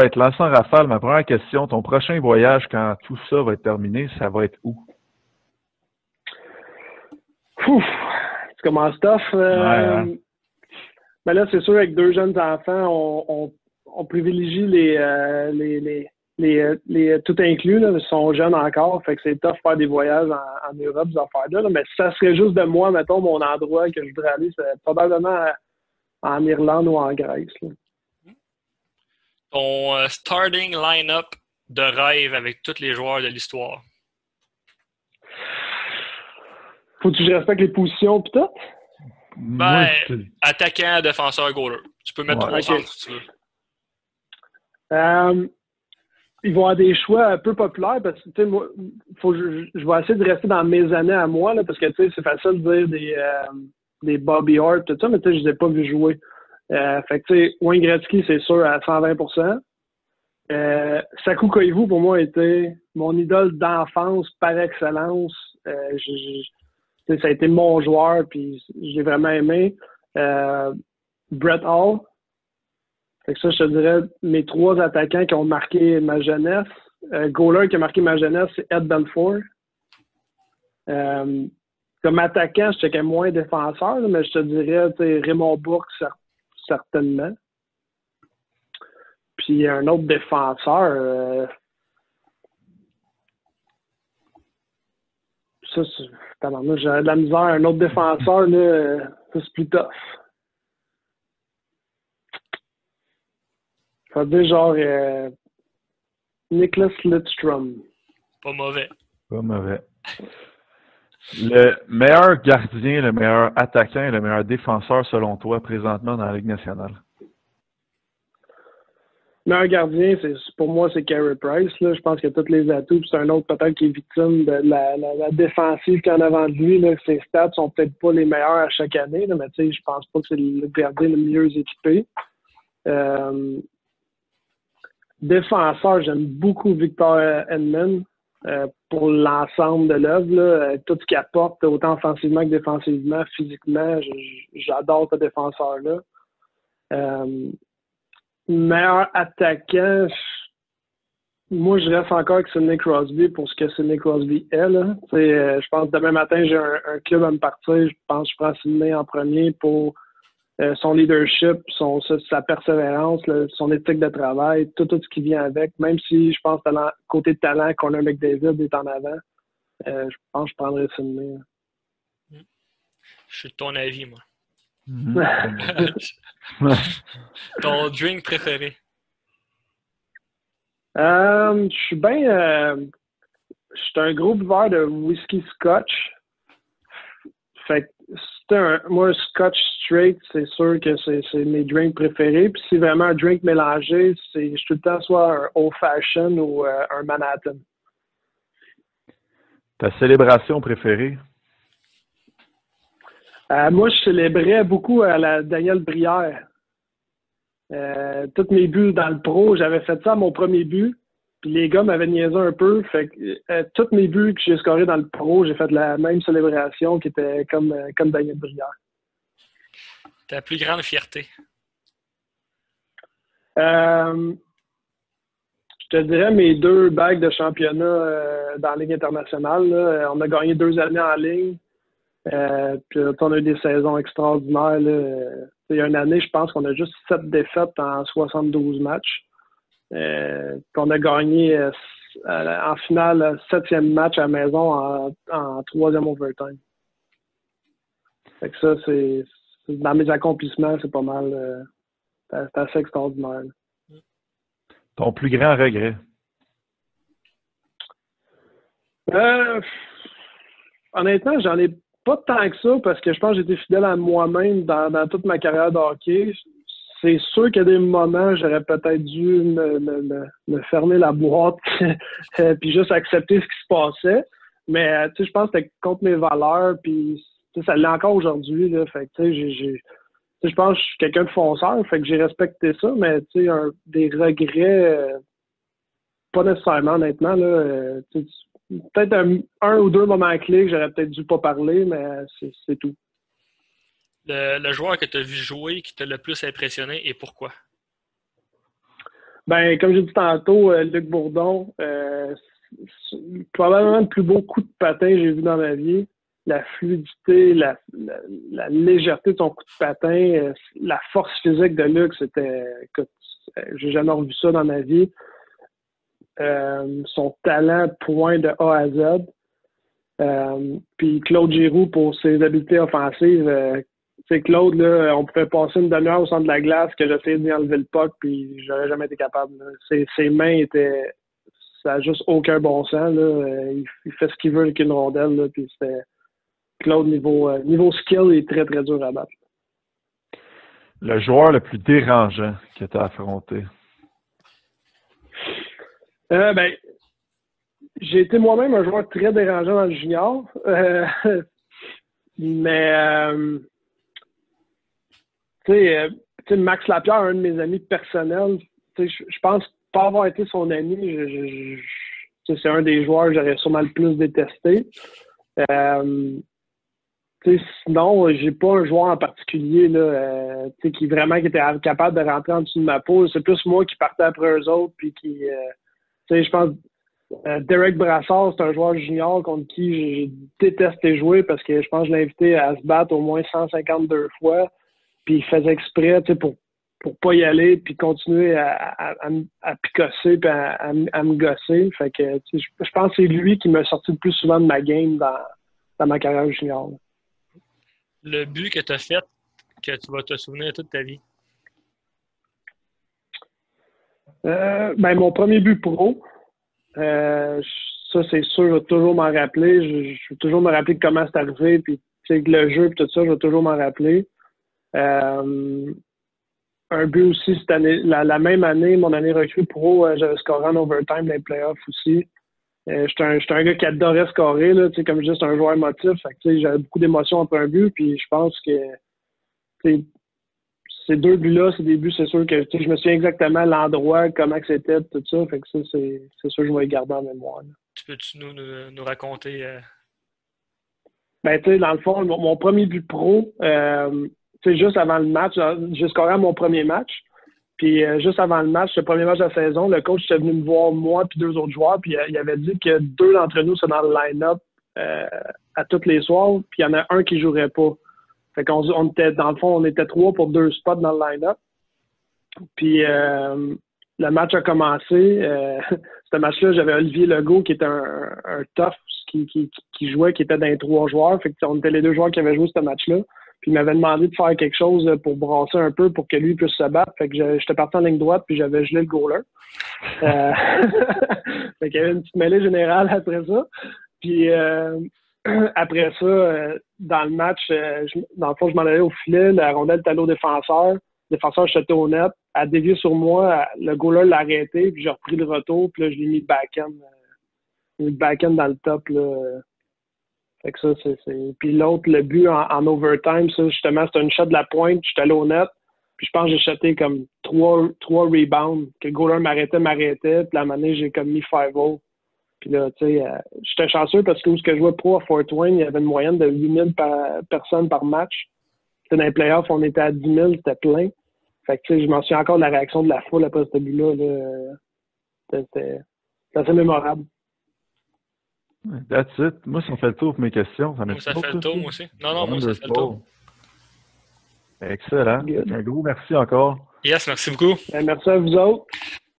Être lancé en rafale, ma première question, ton prochain voyage, quand tout ça va être terminé, ça va être où? Ouf, tu commences tough. Ouais, hein? Ben là, c'est sûr, avec 2 jeunes enfants, on privilégie les tout inclus. Là, ils sont jeunes encore, fait que c'est tough de faire des voyages en Europe, ces affaires-là. Là. Mais si ça serait juste de moi, mettons, mon endroit que je voudrais aller, c'est probablement en Irlande ou en Grèce. Là. Ton starting line-up de rêve avec tous les joueurs de l'histoire. Faut-tu que je respecte les positions pis tout? Ben, attaquant, défenseur, goaler. Tu peux mettre 3 centres si tu veux. Ils vont avoir des choix un peu populaires parce que, tu sais, moi, je vais essayer de rester dans mes années à moi, là, parce que, tu sais, c'est facile de dire des Bobby Hart, tout ça, mais tu sais, je les ai pas vus jouer. Fait que, tu sais, Wayne Gretzky, c'est sûr, à 120%. Saku Koivu, pour moi, était mon idole d'enfance par excellence. Ça a été mon joueur, puis j'ai vraiment aimé. Brett Hall. Fait que ça, je te dirais, mes 3 attaquants qui ont marqué ma jeunesse. Goaler qui a marqué ma jeunesse, c'est Ed Belfour. Comme attaquant, je checkais moins défenseur, là, mais je te dirais Raymond Bourque, certainement. Puis un autre défenseur, ça, j'avais de la misère. Un autre défenseur, là, ça, c'est plus tough. Ça veut dire genre Nicholas Lidstrom. Pas mauvais. Pas mauvais. Le meilleur gardien, le meilleur attaquant et le meilleur défenseur, selon toi, présentement dans la Ligue nationale? Le meilleur gardien, pour moi, c'est Carey Price. Là. Je pense qu'il a tous les atouts. Puis c'est un autre peut-être qui est victime de la défensive qu'il y en a avant de lui. Là. Ses stats sont peut-être pas les meilleurs à chaque année, là, mais tu sais, je pense pas que c'est le gardien le mieux équipé. Défenseur, j'aime beaucoup Victor Hedman pour l'ensemble de l'œuvre. Tout ce qu'il apporte, autant offensivement que défensivement, physiquement, j'adore ce défenseur-là. Meilleur attaquant, moi, je reste encore avec Sidney Crosby pour ce que Sidney Crosby est. Là. Je pense que demain matin, j'ai un club à me partir. Je pense que je prends Sidney en premier pour son leadership, sa persévérance, là, son éthique de travail, tout ce qui vient avec. Même si je pense que côté de talent qu'on a avec David est en avant, je pense que je prendrais Sidney. Je suis de ton avis, moi. Mm-hmm. Ton drink préféré? Je suis bien... je suis un gros buveur de whisky scotch. Fait que moi, scotch straight, c'est sûr que c'est mes drinks préférés. Puis si vraiment un drink mélangé, je suis tout le temps soit un old fashion ou un Manhattan. Ta célébration préférée? Moi, je célébrais beaucoup à la Daniel Brière. Tous mes buts dans le pro, j'avais fait ça à mon premier but. Puis les gars m'avaient niaisé un peu. Fait que tous mes buts que j'ai scorés dans le pro, j'ai fait la même célébration qui était comme Daniel Brière. Ta plus grande fierté? Je te dirais mes 2 bagues de championnat dans la Ligue internationale. Là. On a gagné 2 années en ligne. Puis on a eu des saisons extraordinaires. Il y a une année, je pense qu'on a juste 7 défaites en 72 matchs. Puis on a gagné en finale 7e match à la maison en 3e overtime. Fait que ça, c'est dans mes accomplissements, c'est pas mal. C'est assez extraordinaire. Ton plus grand regret? Honnêtement, j'en ai pas tant que ça parce que je pense que j'ai été fidèle à moi-même dans toute ma carrière de hockey. C'est sûr qu'il y a des moments où j'aurais peut-être dû me fermer la boîte puis juste accepter ce qui se passait. Mais je pense que c'était contre mes valeurs puis ça l'est encore aujourd'hui. Là, fait que je pense que je suis quelqu'un de fonceur, fait que j'ai respecté ça, mais des regrets, pas nécessairement, honnêtement. Là, peut-être un ou 2 moments clés que j'aurais peut-être dû pas parler, mais c'est tout. Le joueur que tu as vu jouer qui t'a le plus impressionné et pourquoi? Ben, comme j'ai dit tantôt, Luc Bourdon, probablement le plus beau coup de patin que j'ai vu dans ma vie. La fluidité, la légèreté de son coup de patin, la force physique de Luc, écoute, j'ai jamais revu ça dans ma vie. Son talent point de A à Z. Puis Claude Giroux pour ses habiletés offensives. Claude, là, on pouvait passer une demi-heure au centre de la glace que j'essayais d'y enlever le puck, puis j'aurais jamais été capable. Ses mains étaient... Ça n'a juste aucun bon sens. Là. Il fait ce qu'il veut avec une rondelle. Là, puis c'était... Claude, niveau skill, il est très, très dur à battre. Le joueur le plus dérangeant que tu as affronté? Ben, j'ai été moi-même un joueur très dérangeant dans le junior. Mais, tu sais, Max Lapierre, un de mes amis personnels, je pense pas avoir été son ami. C'est un des joueurs que j'aurais sûrement le plus détesté. Sinon, j'ai pas un joueur en particulier là, qui était capable de rentrer en dessous de ma peau. C'est plus moi qui partais après eux autres, puis qui, je pense, Derek Brassard, c'est un joueur junior contre qui je détestais jouer parce que je pense que je l'ai invité à se battre au moins 152 fois, puis il faisait exprès, pour pas y aller, puis continuer à picosser, puis à me gosser. Fait que, je pense que c'est lui qui m'a sorti le plus souvent de ma game dans ma carrière junior. Là. Le but que tu as fait, que tu vas te souvenir toute ta vie? Ben, mon premier but pro, ça, c'est sûr, je vais toujours m'en rappeler. Je vais toujours me rappeler comment c'est arrivé, puis le jeu, puis tout ça, je vais toujours m'en rappeler. Un but aussi, cette année, la même année, mon année recrue pro, j'avais scoré en overtime dans les playoffs aussi. J'étais un gars qui adorait scorer, là, comme je dis, c'est un joueur émotif. J'avais beaucoup d'émotions entre un but, puis je pense que ces deux buts-là, c'est des buts, c'est sûr que je me souviens exactement l'endroit, comment que c'était, tout ça. Fait que ça, c'est sûr que je vais les garder en mémoire. Là. Peux-tu nous raconter? Ben, tu sais, dans le fond, mon premier but pro, juste avant le match, j'ai scoré à mon premier match. Puis juste avant le match, le premier match de la saison, le coach était venu me voir, moi puis deux autres joueurs, puis il avait dit que deux d'entre nous sont dans le line-up à tous les soirs, puis il y en a un qui jouerait pas. Fait qu'on était, dans le fond, on était 3 pour 2 spots dans le line-up. Puis le match a commencé. Ce match-là, j'avais Olivier Legault qui était un tough qui jouait, qui était dans les 3 joueurs. Fait que on était les 2 joueurs qui avaient joué ce match-là. Puis il m'avait demandé de faire quelque chose pour brasser un peu pour que lui puisse se battre. Fait que j'étais parti en ligne droite puis j'avais gelé le goaler. Fait qu'il y avait une petite mêlée générale après ça. Puis après ça, dans le match, dans le fond, je m'en allais au filet, la rondelle était allée au défenseur. Le défenseur jetait au net, a dévié sur moi, le goaler l'a arrêté, puis j'ai repris le retour, puis là, je l'ai mis le backhand dans le top, là. Fait que ça, c'est... Puis l'autre, le but en overtime, ça, justement, c'était une shot de la pointe, j'étais allé au net, puis je pense que j'ai shoté comme 3 rebounds, que le goaler m'arrêtait, puis la manière, j'ai comme mis 5-0. Puis là, tu sais, j'étais chanceux parce que où je jouais pro à Fort Wayne, il y avait une moyenne de 8000 personnes par match. C'était dans les playoffs, on était à 10 000, c'était plein. Fait que, tu sais, je m'en souviens encore de la réaction de la foule après ce but-là. C'était assez mémorable. That's it. Moi, ça fait le tour pour mes questions. Ça fait le tour, moi aussi. Non, moi, ça fait le tour. Excellent. Un gros merci encore. Yes, merci beaucoup. Merci à vous autres.